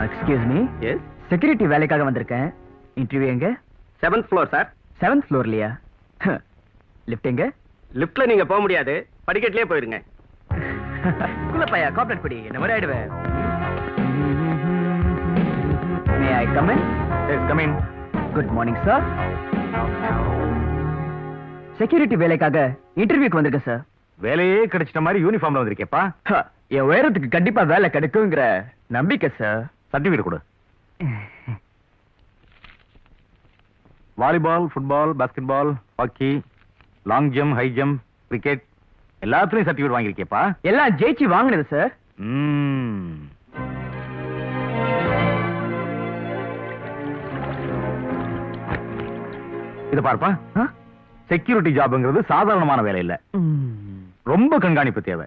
Excuse me. S. Security வேலைக்காக வந்திருக்கேன். Interview எங்க? 7th floor sir. 7th ஃப்ளோர்லையா? Lift எங்க? லிஃப்ட்ல நீங்க போக முடியாது, படிக்கட்டிலே போயிருங்க. குள்ள பையா கார்ப்பரேட் படி என்ன மாதிரி ஆயிடுவேன். May I come in? Yes, come in. Good morning sir. Security வேலைக்காக இன்டர்வியூக்கு வந்திருக்கேன் சார். வேலையே கிடைச்சிட்ட மாதிரி யூனிஃபார்ம்ல வந்திருக்கேப்பா. என் உயரத்துக்கு கண்டிப்பா வேலை கிடைக்குங்கிற நம்பிக்கை சார். சர்டிபிகேட் கொடு. Volleyball, football, basketball, hockey, long jump, high jump, cricket எல்லாத்துலயும் சர்டிபிகேட் வாங்கியிருக்கேப்பா. எல்லாம் ஜெயிச்சு வாங்கினது சார். இத பார்ப்பா. செக்யூரிட்டி ஜாப்ங்கிறது சாதாரணமான வேலை இல்ல, ரொம்ப கண்காணிப்பு தேவை.